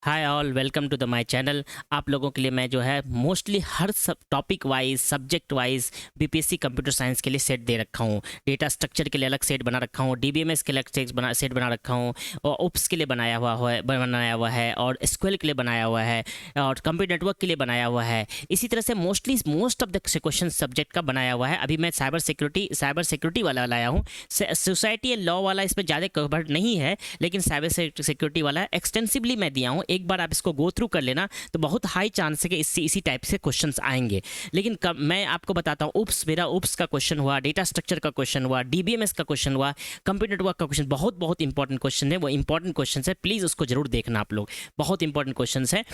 Hi all, welcome to the my channel. आप लोगों के लिए मैं जो है मोस्टली हर सब topic wise subject wise BPSC computer science के लिए सेट दे रखा हूँ। डेटा स्ट्रक्चर के लिए अलग सेट बना रखा हूँ, डीबीएमएस के अलग सेट बना रखा हूँ, और ओप्स के लिए बनाया हुआ है और एसक्यूएल के लिए बनाया हुआ है और कंप्यूटर नेटवर्क के लिए बनाया हुआ है। इसी तरह से most of the question subject का बनाया हुआ है। अभी मैं साइबर सिक्योरिटी वाला लाया हूँ। सोसाइटी एंड लॉ वाला इसमें ज़्यादा कवर नहीं है, लेकिन साइबर सिक्योरिटी वाला एक्सटेंसिवली मैं दिया हूँ। एक बार आप इसको गो थ्रू कर लेना तो बहुत हाई चांस है कि इससे इसी टाइप से क्वेश्चंस आएंगे। लेकिन मैं आपको बताता हूँ, मेरा ओप्स का क्वेश्चन हुआ, डेटा स्ट्रक्चर का क्वेश्चन हुआ, डीबीएमएस का क्वेश्चन हुआ, कंप्यूटर नेटवर्क का क्वेश्चन, बहुत बहुत इंपॉर्टेंट क्वेश्चन है। वो इंपॉर्टेंट क्वेश्चन है, प्लीज़ उसको जरूर देखना आप लोग, बहुत इंपॉर्टेंट क्वेश्चन है।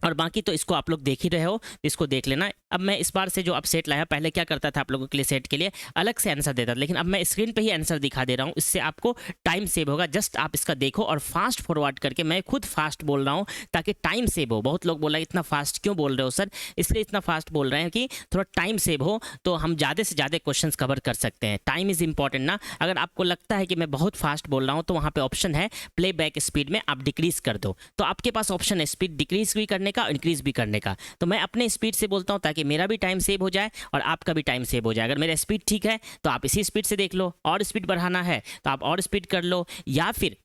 और बाकी तो इसको आप लोग देख ही रहे हो, इसको देख लेना। अब मैं इस बार से जो अब सेट लाया, पहले क्या करता था आप लोगों के लिए सेट के लिए अलग से आंसर देता था, लेकिन अब मैं स्क्रीन पे ही आंसर दिखा दे रहा हूँ। इससे आपको टाइम सेव होगा। जस्ट आप इसका देखो और फास्ट फॉरवर्ड करके, मैं खुद फास्ट बोल रहा हूँ ताकि टाइम सेव हो। बहुत लोग बोला इतना फास्ट क्यों बोल रहे हो सर, इसलिए इतना फास्ट बोल रहे हैं कि थोड़ा टाइम सेव हो, तो हम ज़्यादा से ज़्यादा क्वेश्चन कवर कर सकते हैं। टाइम इज़ इंपॉर्टेंट ना। अगर आपको लगता है कि मैं बहुत फास्ट बोल रहा हूँ तो वहाँ पर ऑप्शन है प्ले बैक स्पीड में आप डिक्रीज़ कर दो, तो आपके पास ऑप्शन है स्पीड डिक्रीज़ भी करने का, इंक्रीज़ भी करने का। तो मैं अपने स्पीड से बोलता हूं ताकि मेरा भी टाइम सेव हो जाए और आपका भी टाइम सेव हो जाए। अगर मेरा स्पीड ठीक है तो आप इसी स्पीड से देख लो, और स्पीड बढ़ाना है तो आप और स्पीड कर लो, या फिर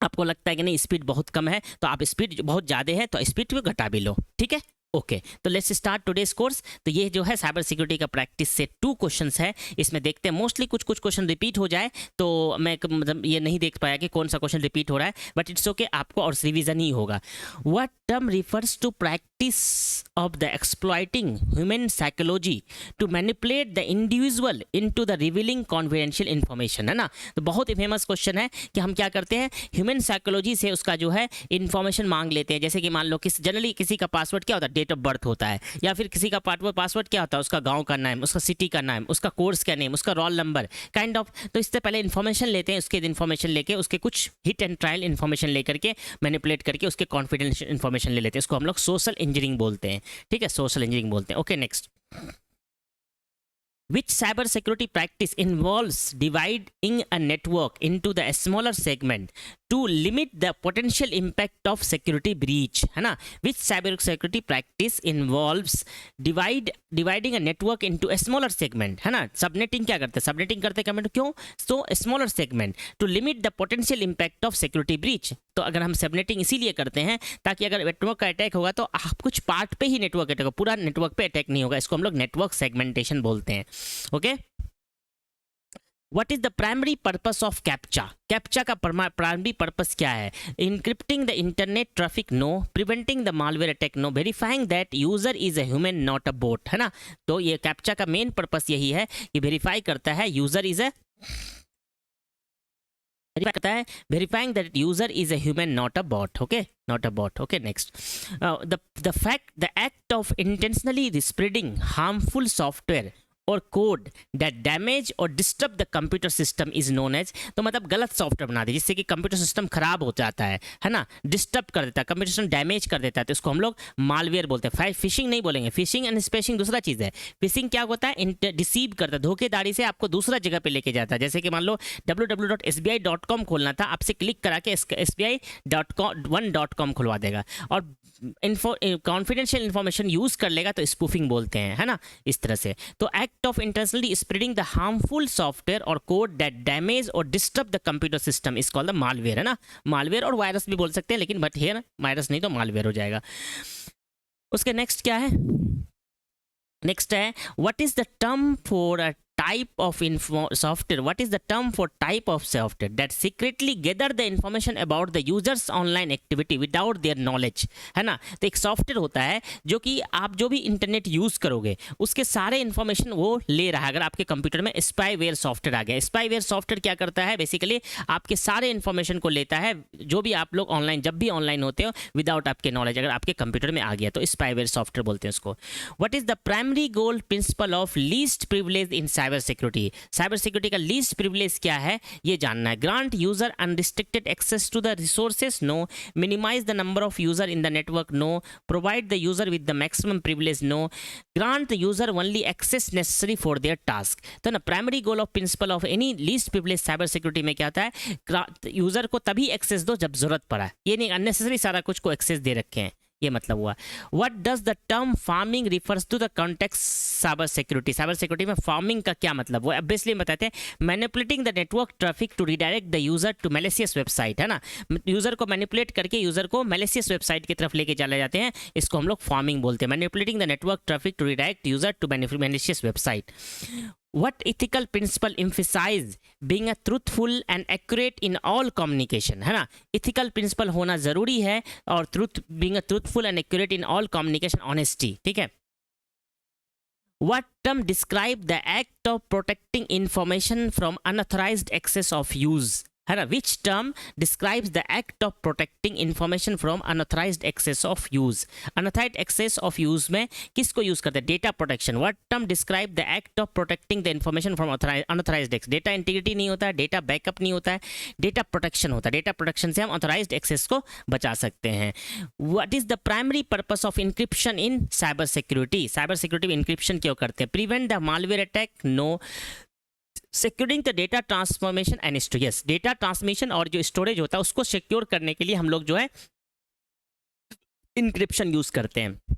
आपको लगता है कि नहीं स्पीड बहुत कम है तो आप स्पीड बहुत ज़्यादा है तो स्पीड को घटा भी लो। ठीक है, ओके। तो लेट्स स्टार्ट टुडेस कोर्स। तो ये जो है साइबर सिक्योरिटी का प्रैक्टिस से 2 क्वेश्चंस है। इसमें देखते हैं, मोस्टली कुछ क्वेश्चन रिपीट हो जाए तो मैं मतलब ये नहीं देख पाया कि कौन सा क्वेश्चन रिपीट हो रहा है, बट इट्स ओके, आपको और रिवीजन ही होगा। What term refers to practice of the exploiting human psychology to manipulate the individual into the revealing confidential information, है ना। तो बहुत ही फेमस क्वेश्चन है कि हम क्या करते हैं, ह्यूमन साइकोलॉजी से उसका जो है इन्फॉर्मेशन मांग लेते हैं। जैसे कि मान लो जनरली किसी का पासवर्ड क्या होता है, डेट ऑफ बर्थ होता है, या फिर किसी का पासवर्ड क्या होता है, उसका गांव का नाम, उसका सिटी का नाम, उसका कोर्स का नेम, उसका रोल नंबर, काइंड ऑफ। तो इससे पहले इन्फॉर्मेशन लेते हैं, उसके इन्फॉर्मेशन लेके उसके कुछ हिट एंड ट्रायल इन्फॉर्मेशन लेकर के मैनिपुलेट करके उसके कॉन्फिडेंशियल इन्फॉर्मेशन ले लेते हैं। इसको हम लोग सोशल इंजीनियरिंग बोलते हैं। ठीक है, सोशल इंजीनियरिंग बोलते हैं। Okay, next. Which cyber security practice involves dividing a network into the smaller segment to limit the potential impact of security breach, है ना। Which cyber security practice involves dividing a network into a smaller segment, है ना। Subnetting क्या करते हैं, subnetting करते हैं comment क्यों, तो smaller segment to limit the potential impact of security breach. तो अगर हम सबनेटिंग इसीलिए करते हैं ताकि अगर नेटवर्क का अटैक होगा तो आप कुछ पार्ट पे ही नेटवर्क अटैक होगा, पूरा नेटवर्क पे अटैक नहीं होगा। इसको हम लोग नेटवर्क सेगमेंटेशन बोलते हैं। Okay, What is the primary purpose of CAPTCHA? CAPTCHA का प्राइमरी पर्पस क्या है? Encrypting the internet traffic, no. Preventing the malware attack, no. Verifying that user is a human, not a bot, है ना। तो ये CAPTCHA का main purpose यही है कि वेरीफाई करता है user is verifying that user is a human, not a bot. Okay, not a bot. Okay, next. The act of intentionally spreading harmful software और कोड दैट डैमेज और disturb the computer system is known as. तो मतलब गलत software बना दे जिससे कि computer system खराब हो जाता है ना, डिस्टर्ब कर देता है, कंप्यूटर सिस्टम डैमेज कर देता है, तो इसको हम लोग मालवेयर बोलते हैं। फिशिंग नहीं बोलेंगे, फिशिंग एंड स्पेशिंग दूसरा चीज़ है। फिशिंग क्या होता है, डिसीव करता है, धोखेदारी से आपको दूसरा जगह पे लेके जाता है। जैसे कि मान लो www.sbi.com खोलना था, आपसे क्लिक करा के SBI.1.com खुलवा देगा और कॉन्फिडेंशियल इंफॉर्मेशन यूज कर लेगा, तो स्पूफिंग बोलते हैं, है ना, इस तरह से। तो act of intentionally spreading the harmful software और कोड दैट डैमेज और disturb the computer system is called the malware, है ना। मालवेयर और वायरस भी बोल सकते हैं, लेकिन बट हियर वायरस नहीं तो मालवेयर हो जाएगा। उसके नेक्स्ट क्या है, नेक्स्ट है what is the term for a type of software, what is the term for type of software that secretly gather the information about the users online activity without their knowledge, है ना। तो एक software होता है जो कि आप जो भी इंटरनेट यूज करोगे उसके सारे इंफॉर्मेशन वो ले रहा है। अगर आपके कंप्यूटर में स्पाईवेयर सॉफ्टवेयर आ गया, स्पाईवेयर सॉफ्टवेयर क्या करता है, बेसिकली आपके सारे इंफॉर्मेशन को लेता है जो भी आप लोग ऑनलाइन जब भी ऑनलाइन होते हो विदाउट आपके नॉलेज, अगर आपके कंप्यूटर में आ गया तो स्पाईवेयर सॉफ्टवेयर बोलते हैं उसको। What is the primary goal principle of least privilege in cyber security. Cyber security का लीस्ट प्रिविलेज क्या है ये जानना है। Grant user unrestricted access to the resources, no. Minimise the number of user in the network, no. Provide the user with the maximum privilege, no. Grant user only access necessary for their task. तो ना primary goal of principle of any least privilege cyber security में क्या होता है, user को तभी access दो जब जरूरत पड़ा, ये नहीं अननेसेसरी सारा कुछ को एक्सेस दे रखे हैं, ये मतलब हुआ। What does the term pharming refers to the context cyber security. Cyber security में फार्मिंग का क्या मतलब, वो ऑब्वियसली बताते हैं manipulating the network traffic to redirect the user to malicious website, है ना। यूजर को मैनिपुलेट करके यूजर को मैलिशियस वेबसाइट की तरफ लेके चले जाते हैं, इसको हम लोग फार्मिंग बोलते हैं। Manipulating the network traffic to redirect user to malicious website. What ethical principle emphasize being a truthful and accurate in all communication, है ना। ethical principle होना जरूरी है और being a truthful and accurate in all communication, honesty, ठीक है। What term describe the act of protecting information from unauthorized access of use, है ना। Which term describes the act of protecting information from unauthorised access of use. Unauthorised access of use में किसको use करते हैं, data protection. What term describe the act of protecting the information from unauthorised access. Data integrity नहीं होता है, data backup नहीं होता है, डेटा प्रोटेक्शन होता है। डेटा प्रोटेक्शन से हम अनऑथराइज्ड एक्सेस को बचा सकते हैं। What is the primary purpose of encryption in cyber security. Cyber security में इंक्रिप्शन क्यों करते हैं, prevent the malware attack, no. Securing the data transformation and storage, yes data transmission और जो स्टोरेज होता है उसको सिक्योर करने के लिए हम लोग जो है इंक्रिप्शन यूज करते हैं।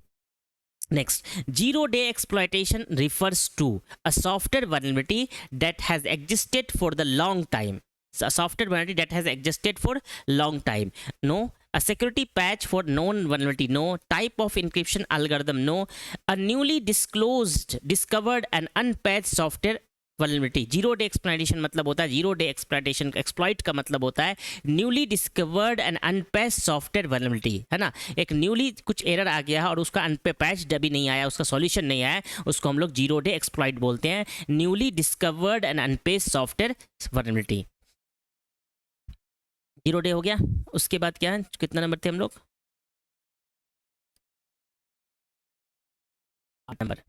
Next, zero day exploitation refers to a software vulnerability that has existed for the long time. A software vulnerability that has existed for long time, no. A security patch for known vulnerability, no. Type of encryption algorithm, no. A newly discovered and unpatched software vulnerability. Zero day exploitation मतलब होता है, zero day exploitation exploit का मतलब होता है newly discovered and unpatched software vulnerability, है ना। एक न्यूली कुछ एरर आ गया है और उसका अनपैच्ड अभी नहीं आया, उसका सॉल्यूशन नहीं आया, उसको हम लोग जीरो डे एक्सप्लॉइट बोलते हैं। Newly discovered and unpatched software vulnerability, zero day हो गया। उसके बाद क्या है, कितना नंबर थे हम लोग, 8 नंबर,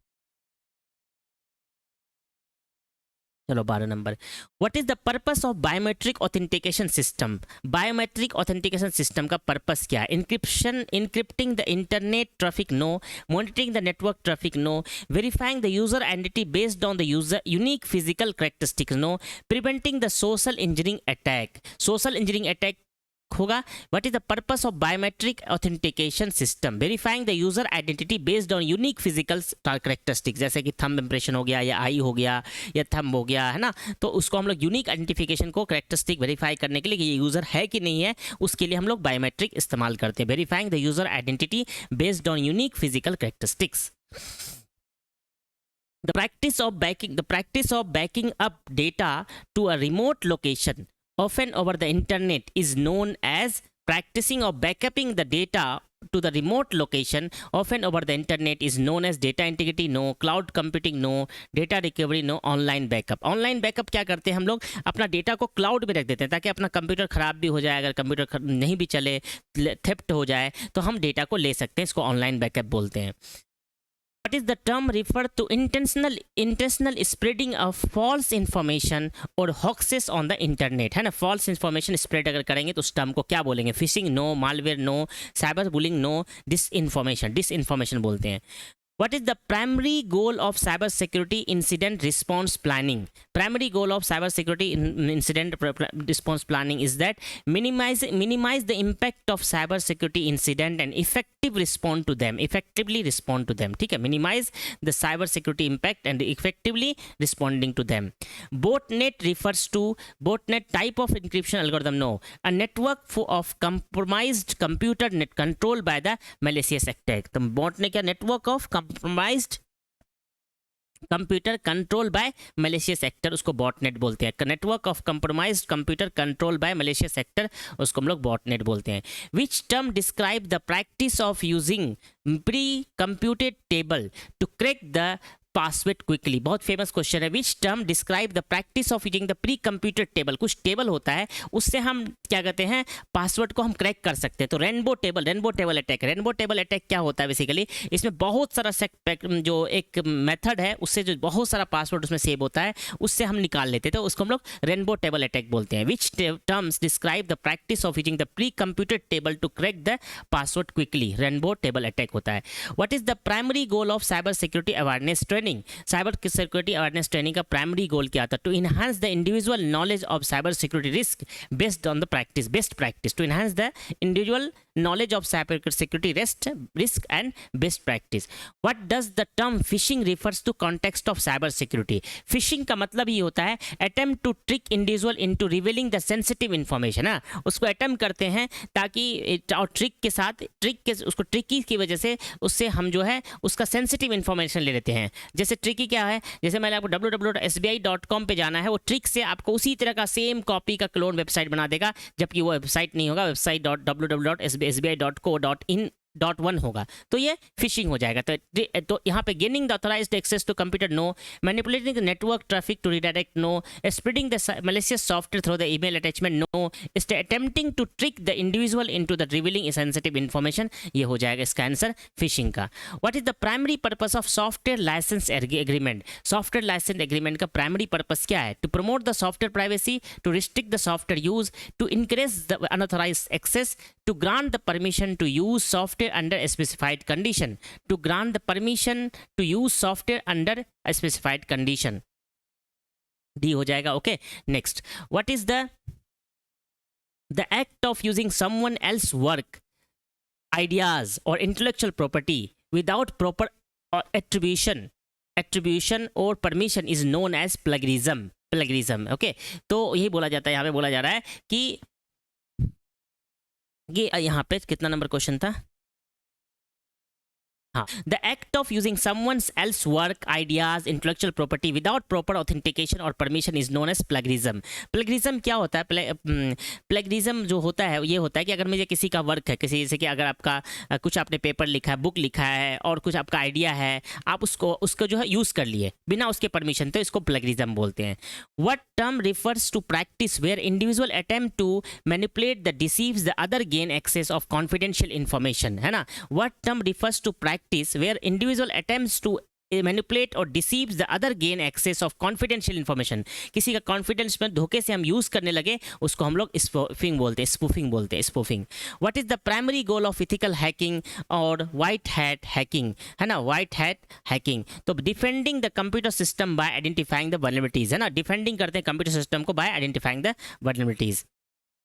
चलो 12 number. What is the purpose of biometric authentication system. Biometric authentication system का पर्पस क्या है, encryption, encrypting the internet traffic, no. Monitoring the network traffic, no. Verifying the user identity based on the user unique physical characteristics, no. Preventing the social engineering attack, social engineering attack होगा। What is the purpose of biometric authentication system, verifying the user identity based on unique physical characteristics, जैसे कि thumb impression हो गया या आई हो गया या thumb हो गया, है ना। तो उसको हम लोग यूनिक आइडेंटिफिकेशन को कैरेक्टरिस्टिक वेरीफाई करने के लिए ये यूजर है कि नहीं है, उसके लिए हम लोग बायोमेट्रिक इस्तेमाल करते हैं। Verifying the user identity based on unique physical characteristics. The practice of backing up data to a remote location, often over the internet, is known as practicing of backupping the data to the remote location, often over the internet, is known as data integrity, no. Cloud computing, no. Data recovery, no. Online backup, online backup क्या करते हैं हम लोग, अपना data को cloud में रख देते हैं ताकि अपना कंप्यूटर ख़राब भी हो जाए, अगर कंप्यूटर नहीं भी चले, थेफ्ट हो जाए तो हम डेटा को ले सकते हैं, इसको ऑनलाइन बैकअप बोलते हैं। What is the term refer to intentional spreading of false information or hoaxes on the internet, है ना। false information spread अगर करेंगे तो उस टर्म को क्या बोलेंगे, phishing, no. Malware, no. Cyber bullying, no. Disinformation बोलते हैं। What is the primary goal of cyber security incident response planning? Primary goal of cyber security incident response planning is that minimize the impact of cyber security incident and effectively respond to them. ठीक है, minimize the cyber security impact and effectively responding to them. Botnet refers to botnet type of encryption algorithm, no. A network of compromised computer net controlled by the malicious attack. तो botnet क्या, network of compromised computer control by malicious actor, उसको botnet बोलते हैं। Network of compromised computer control by malicious actor, उसको हम लोग botnet बोलते हैं। Which term describe the practice of using pre computed table to crack the password quickly, बहुत famous question है। Which term describe the practice of using the pre computed table, कुछ table होता है उससे हम क्या कहते हैं पासवर्ड को हम क्रैक कर सकते हैं। तो rainbow table attack, rainbow table attack क्या होता है बेसिकली, इसमें बहुत सारा जो एक मेथड है उससे जो बहुत सारा पासवर्ड उसमें सेव होता है उससे हम निकाल लेते हैं, तो उसको हम लोग रेनबो टेबल अटैक बोलते हैं। Which terms describe the practice of using the pre computed table to crack the password quickly, rainbow table attack होता है। What is the primary goal of cyber security awareness training, cyber security awareness training का primary goal क्या था, to enhance the individual knowledge of cyber security risk based on the practice, best practice, to enhance the individual knowledge of cyber security risk and best practice. What does the term phishing refers to context of cyber security? Phishing का मतलब ये होता है attempt to trick individual into revealing the sensitive information, है उसको attempt करते हैं ताकि और उसको ट्रिकी की वजह से उससे हम जो है उसका सेंसिटिव इन्फॉर्मेशन ले लेते हैं। जैसे ट्रिकी क्या है, जैसे मैंने आपको www.sbi.com पे जाना है, वो ट्रिक से आपको उसी तरह का सेम कॉपी का क्लोन वेबसाइट बना देगा, जबकि वो वेबसाइट नहीं होगा, वेबसाइट www.sbi.co.in.1 होगा, तो ये फिशिंग हो जाएगा। तो यहाँ पे gaining the authorised access to computer, no, manipulating the network traffic to redirect, no, spreading the malicious software through the email attachment, no, attempting to trick the individual into the revealing sensitive information, ये हो जाएगा इसका answer phishing का। What is the primary purpose of software licence agreement, software licence agreement का primary purpose क्या है, to promote the software privacy, to restrict the software use, to increase the unauthorised access, to grant the permission to use software under a specified condition, to grant the permission to use software under a specified condition, D हो जाएगा। Okay, next, what is the act of using someone else's work, ideas or intellectual property without proper attribution or permission is known as plagiarism, okay. तो यही बोला जाता है, यहाँ पे बोला जा रहा है कि ये यहाँ पे कितना नंबर क्वेश्चन था, हाँ, the act of using someone's else work, ideas, intellectual property without proper authentication और permission is known as plagiarism. Plagiarism क्या होता है, प्लेगरिज्म जो होता है ये होता है कि अगर मुझे किसी का वर्क है, किसी जैसे कि अगर आपका कुछ आपने पेपर लिखा है, बुक लिखा है और कुछ आपका आइडिया है, आप उसको जो है यूज़ कर लिए बिना उसके परमिशन, तो इसको प्लेगरिज्म बोलते हैं। What term refers to practice where individual attempt to manipulate the deceives the other gain access of confidential information, है ना। What term refers to practice where individual attempts to manipulate or deceives the other gain access of confidential information, किसी का confidence में धोखे से हम use करने लगे उसको हम लोग स्पूफिंग बोलते हैं, spoofing. What is the primary goal of ethical hacking और व्हाइट हैट हैकिंग, है ना, व्हाइट हैट हैकिंग, तो defending the computer system by identifying the vulnerabilities, है ना, डिफेंडिंग करते हैं कंप्यूटर सिस्टम को bye identifying the vulnerabilities.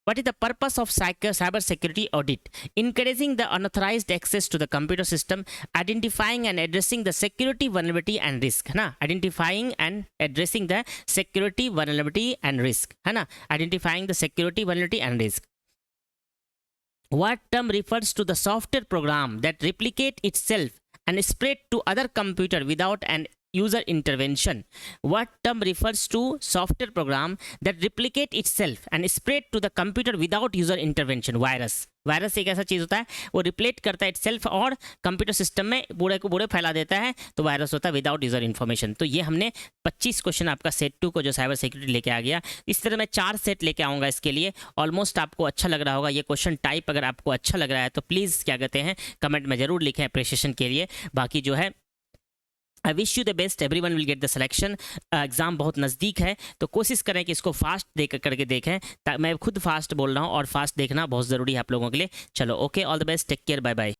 What is the purpose of cyber security audit? Encouraging the unauthorized access to the computer system, identifying and addressing the security vulnerability and risk, है ना, identifying and addressing the security vulnerability and risk, है ना, identifying the security vulnerability and risk. What term refers to the software program that replicate itself and spread to other computer without an user intervention? What term refers to software program that replicate itself and spread to the computer without user intervention? Virus एक ऐसा चीज़ होता है वो repellent करता है itself और computer system में बूढ़े को बूढ़े फैला देता है, तो वायरस होता है विदाउट यूजर इन्फॉर्मेशन। तो ये हमने 25 क्वेश्चन आपका सेट 2 को जो साइबर सिक्योरिटी लेके आ गया, इस तरह मैं 4 सेट लेके आऊँगा इसके लिए। ऑलमोस्ट आपको अच्छा लग रहा होगा ये क्वेश्चन टाइप, अगर आपको अच्छा लग रहा है तो प्लीज़ क्या कहते हैं कमेंट में ज़रूर लिखें अप्रिशिएशन के लिए। बाकी जो है I wish you the best, everyone will get the selection. Exam बहुत नज़दीक है तो कोशिश करें कि इसको फास्ट करके देखें। मैं खुद फास्ट बोल रहा हूँ और फास्ट देखना बहुत ज़रूरी है आप लोगों के लिए। चलो okay, all the best, take care, bye bye.